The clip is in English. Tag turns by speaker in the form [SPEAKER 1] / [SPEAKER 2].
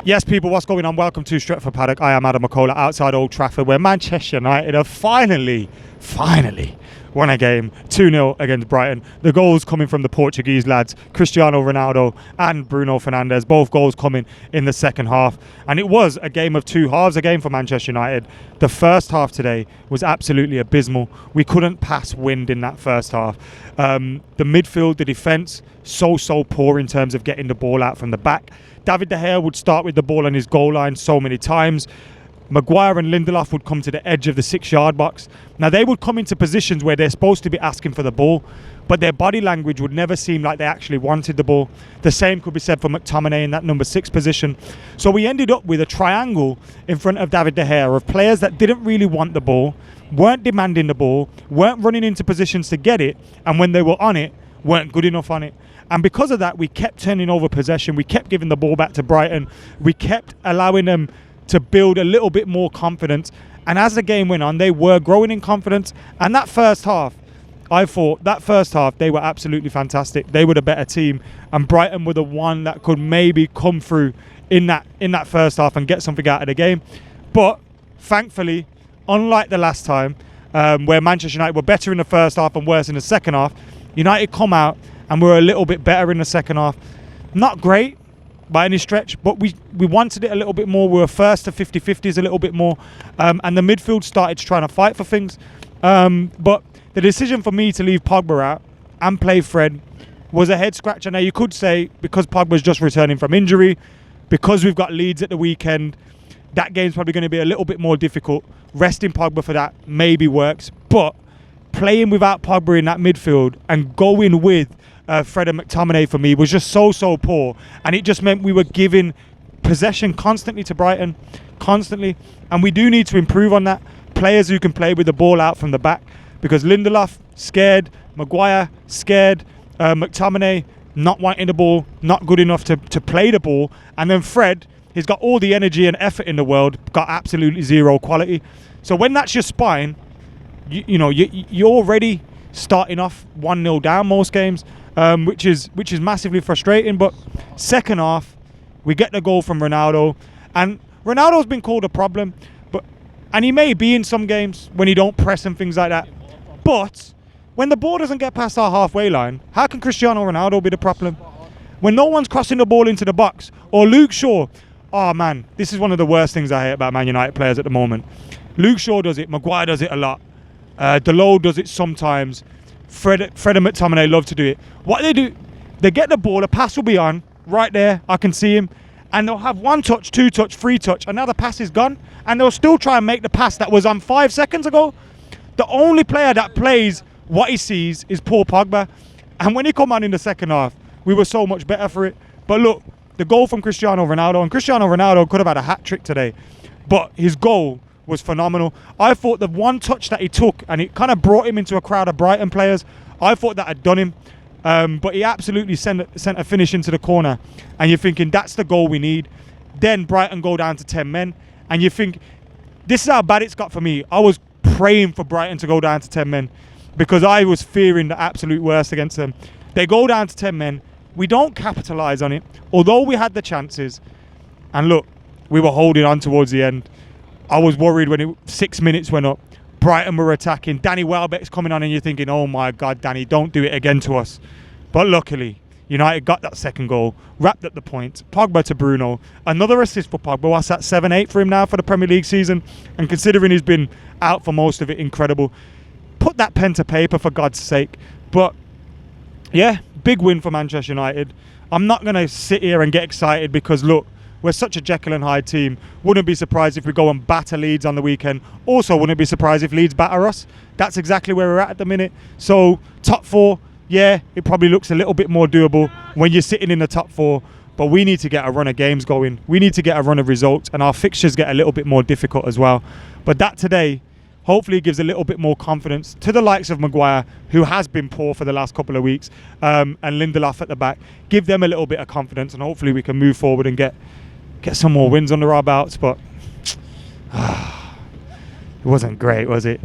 [SPEAKER 1] Yes, people, what's going on? Welcome to Stretford Paddock. I am Adam McKola outside Old Trafford, where Manchester United have finally won a game 2-0 against Brighton. The goals coming from the Portuguese lads, Cristiano Ronaldo and Bruno Fernandes, both goals coming in the second half. And it was a game of two halves, a game for Manchester United. The first half today was absolutely abysmal. We couldn't pass wind in that first half. The midfield, the defence, so poor in terms of getting the ball out from the back. David De Gea would start with the ball on his goal line so many times. Maguire and Lindelof would come to the edge of the 6-yard box. Now, they would come into positions where they're supposed to be asking for the ball, but their body language would never seem like they actually wanted the ball. The same could be said for McTominay in that number 6 position. So we ended up with a triangle in front of David De Gea of players that didn't really want the ball, weren't demanding the ball, weren't running into positions to get it, and when they were on it, weren't good enough on it. And because of that, we kept turning over possession. We kept giving the ball back to Brighton. We kept allowing them to build a little bit more confidence. And as the game went on, they were growing in confidence. And that first half, I thought that first half, they were absolutely fantastic. They were the better team. And Brighton were the one that could maybe come through in that first half and get something out of the game. But thankfully, unlike the last time, where Manchester United were better in the first half and worse in the second half, United come out and we're a little bit better in the second half. Not great by any stretch, but we wanted it a little bit more. We were first to 50-50s a little bit more. And the midfield started trying to fight for things. But the decision for me to leave Pogba out and play Fred was a head scratcher. Now, you could say because Pogba's just returning from injury, because we've got Leeds at the weekend, that game's probably going to be a little bit more difficult. Resting Pogba for that maybe works, but playing without Pogba in that midfield and going with Fred and McTominay for me was just so poor, and it just meant we were giving possession constantly to Brighton, constantly, and we do need to improve on that. Players who can play with the ball out from the back, because Lindelof scared, Maguire scared, McTominay not wanting the ball, not good enough to play the ball, and then Fred, he's got all the energy and effort in the world, got absolutely zero quality. So when that's your spine, you're already starting off 1-0 down most games, which is massively frustrating. But second half, we get the goal from Ronaldo, and Ronaldo's been called a problem, and he may be in some games when he don't press and things like that. But when the ball doesn't get past our halfway line, how can Cristiano Ronaldo be the problem? When no one's crossing the ball into the box, or Luke Shaw, oh man, this is one of the worst things I hate about Man United players at the moment. Luke Shaw does it, Maguire does it a lot. Delode does it sometimes. Fred and McTominay love to do it. What they do, they get the ball, a pass will be on, right there, I can see him, and they'll have 1 touch, 2 touch, 3 touch, and now the pass is gone, and they'll still try and make the pass that was on 5 seconds ago. The only player that plays what he sees is Paul Pogba, and when he come on in the second half, we were so much better for it. But look, the goal from Cristiano Ronaldo, and Cristiano Ronaldo could have had a hat-trick today, but his goal was phenomenal. I thought the 1 touch that he took, and it kind of brought him into a crowd of Brighton players, I thought that had done him. But he absolutely sent a finish into the corner, and you're thinking that's the goal we need. Then Brighton go down to 10 men, and you think this is how bad it's got for me. I was praying for Brighton to go down to 10 men because I was fearing the absolute worst against them. They go down to 10 men. We don't capitalise on it, although we had the chances. And look, we were holding on towards the end. I was worried when 6 minutes went up. Brighton were attacking. Danny Welbeck's coming on and you're thinking, oh my God, Danny, don't do it again to us. But luckily, United got that second goal, wrapped up the point. Pogba to Bruno. Another assist for Pogba. What's that, 7-8 for him now for the Premier League season? And considering he's been out for most of it, incredible. Put that pen to paper for God's sake. But yeah, big win for Manchester United. I'm not going to sit here and get excited because look, we're such a Jekyll and Hyde team. Wouldn't be surprised if we go and batter Leeds on the weekend. Also, wouldn't be surprised if Leeds batter us. That's exactly where we're at the minute. So, top 4, yeah, it probably looks a little bit more doable when you're sitting in the top 4. But we need to get a run of games going. We need to get a run of results, and our fixtures get a little bit more difficult as well. But that today hopefully gives a little bit more confidence to the likes of Maguire, who has been poor for the last couple of weeks, and Lindelof at the back. Give them a little bit of confidence, and hopefully we can move forward and get some more wins under our belts. But it wasn't great, was it?